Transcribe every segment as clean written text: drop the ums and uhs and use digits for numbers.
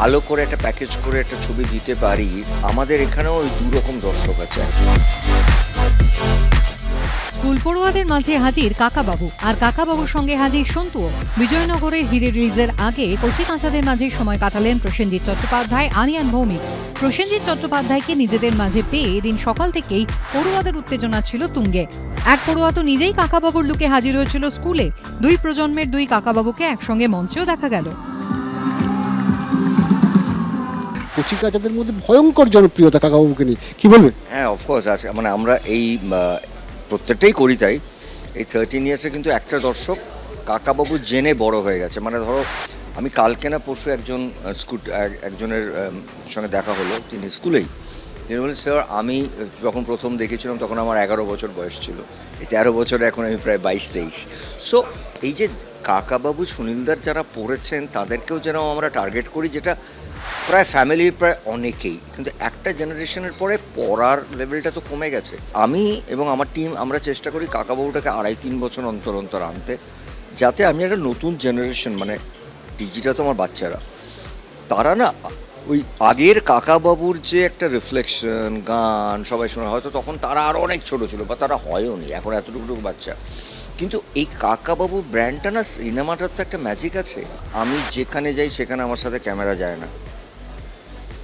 ভালো করে একটা প্যাকেজ করে একটা ছবি দিতে পারি, আমাদের এখানেও ওই দুরকম দর্শক আছে। স্কুল পড়ুয়াদের মাঝে হাজির কাকাবাবু, আর কাকাবাবুর সঙ্গে হাজির সন্তুও। বিজয়নগরের হিরে রিলিজের আগে কচি কাঁচাদের মাঝে সময় কাটালেন প্রসেনজিৎ চট্টোপাধ্যায়, আরিয়ান ভৌমিক। প্রসেনজিৎ চট্টোপাধ্যায়কে নিজেদের মাঝে পেয়ে এদিন সকাল থেকেই পড়ুয়াদের উত্তেজনা ছিল তুঙ্গে। এক পড়ুয়া তো নিজেই কাকাবাবুর লুকে হাজির হয়েছিল স্কুলে। দুই প্রজন্মের দুই কাকাবাবুকে একসঙ্গে মঞ্চেও দেখা গেল। কচিকাচাদের মধ্যে ভয়ঙ্কর জনপ্রিয়তা কাকাবাবুকে নিয়ে, কি বলবে? হ্যাঁ, অফকোর্স আছে, মানে আমরা এই প্রত্যেকটাই করি তাই। এই 13 ইয়ার্সে কিন্তু একটা দর্শক কাকাবাবু জেনে বড় হয়ে গেছে। মানে ধরো আমি কালকে না পরশু একজনের সঙ্গে দেখা হলো, তিনি স্কুলেই। তিনি বলেন, স্যার আমি যখন প্রথম দেখেছিলাম তখন আমার 11 বছর বয়স ছিল, এই 13 বছরে এখন আমি প্রায় 22-23। সো এই যে কাকাবাবু সুনীলদার যারা পড়েছেন তাদেরকেও যেন আমরা টার্গেট করি, যেটা প্রায় ফ্যামিলির প্রায় অনেকেই, কিন্তু একটা জেনারেশনের পরে পড়ার লেভেলটা তো কমে গেছে। আমি এবং আমার টিম আমরা চেষ্টা করি কাকাবাবুটাকে 2.5-3 বছর অন্তর অন্তর আনতে, যাতে আমি একটা নতুন জেনারেশন, মানে ডিজিটা তো আমার বাচ্চারা, তারা না ওই আগের কাকাবাবুর যে একটা রিফ্লেকশন গান সবাই শোনা, হয়তো তখন তারা আরও অনেক ছোটো ছিল বা তারা হয়ও নি, এখন এতটুকু বাচ্চা, কিন্তু এই কাকাবাবু ব্র্যান্ডটা না, সিনেমাটার তো একটা ম্যাজিক আছে। আমি যেখানে যাই সেখানে আমার সাথে ক্যামেরা যায় না,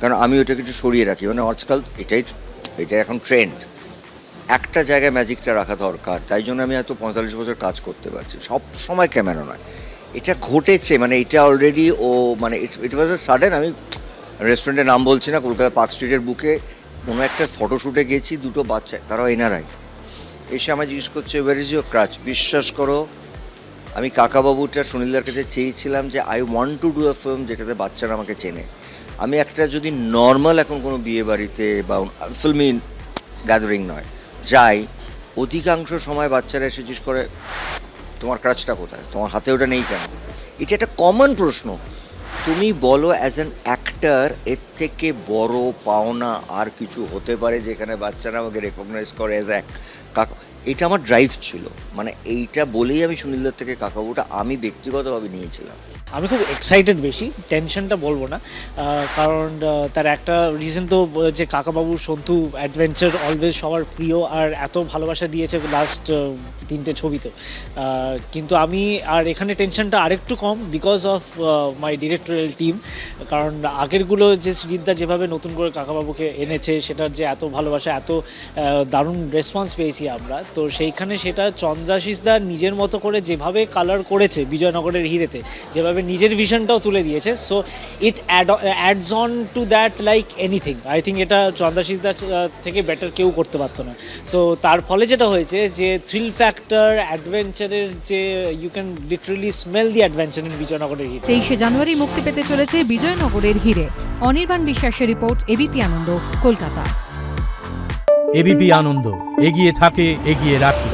কারণ আমি ওটা কিছু সরিয়ে রাখি। মানে আজকাল এটা এখন ট্রেন্ড, একটা জায়গায় ম্যাজিকটা রাখা দরকার। তাই জন্য আমি এত 45 বছর কাজ করতে পারছি, সব সময় ক্যামেরা নয়। এটা ঘটেছে, মানে এটা অলরেডি মানে ইট ওয়াজ এ সাডেন। আমি রেস্টুরেন্টের নাম বলছি না, কলকাতা পার্ক স্ট্রিটের বুকে কোনো একটা ফটোশ্যুটে গেছি, দুটো বাচ্চা, তারাও এনারাই এসে আমায় জিজ্ঞেস করছে, ওয়ার ইজ ইউর ক্রাচ। বিশ্বাস করো, আমি কাকাবাবুটা সুনীলদার কাছে চেয়েছিলাম যে I want to do a film যেটাতে বাচ্চারা আমাকে চেনে। আমি একটা যদি নর্মাল এখন কোনো বিয়ে বাড়িতে বা ফিল্মি গ্যাদারিং নয় যাই, অধিকাংশ সময় বাচ্চারা এসে জিজ্ঞেস করে, তোমার ক্রাচটা কোথায়, তোমার হাতে ওটা নেই কেন? এটা একটা কমন প্রশ্ন। তুমি বলো, অ্যাজ অ্যান অ্যাক্টার এর থেকে বড় পাওনা আর কিছু হতে পারে যেখানে বাচ্চারা আমাকে রেকগনাইজ করে অ্যাজ কাকা? এটা আমার ড্রাইভ ছিল, মানে এইটা বলেই আমি সুনীলদার থেকে কাকাবাবুটা আমি ব্যক্তিগতভাবে নিয়েছিলাম। আমি খুব এক্সাইটেড, বেশি টেনশনটা বলবো না, কারণ তার একটা রিজন তো যে কাকাবাবু সন্তু অ্যাডভেঞ্চার অলওয়েজ সবার প্রিয়, আর এত ভালোবাসা দিয়েছে লাস্ট 3টে ছবিতে। কিন্তু আমি আর এখানে টেনশনটা আরেকটু কম because of my directorial team, কারণ আগেরগুলো যে সৃজিতদা যেভাবে নতুন করে কাকাবাবুকে এনেছে, সেটার যে এত ভালোবাসা, এত দারুণ রেসপন্স পেয়েছি আমরা, তো সেইখানে সেটা চন্দ্রাশিসদা নিজের মতো করে যেভাবে কালার করেছে বিজয়নগরের হিরেতে, যেভাবে নিজের ভিশনটাও তুলে দিয়েছে, so it adds on to that like anything. I think এটা চন্দ্রাশিসদার থেকে বেটার কেউ করতে পারতো না। সো তার ফলে যেটা হয়েছে যে থ্রিল ফ্যাক্টর, অ্যাডভেঞ্চারের যে you can literally smell the adventure in বিজয়নগরের হিরে। 23শে জানুয়ারি মুক্তি পেতে চলেছে বিজয়নগরের হিরে। অনির্বাণ বিশ্বাসের রিপোর্ট, এবিপি আনন্দ, কলকাতা। এবিপি আনন্দ, এগিয়ে থাকে, এগিয়ে রাখে।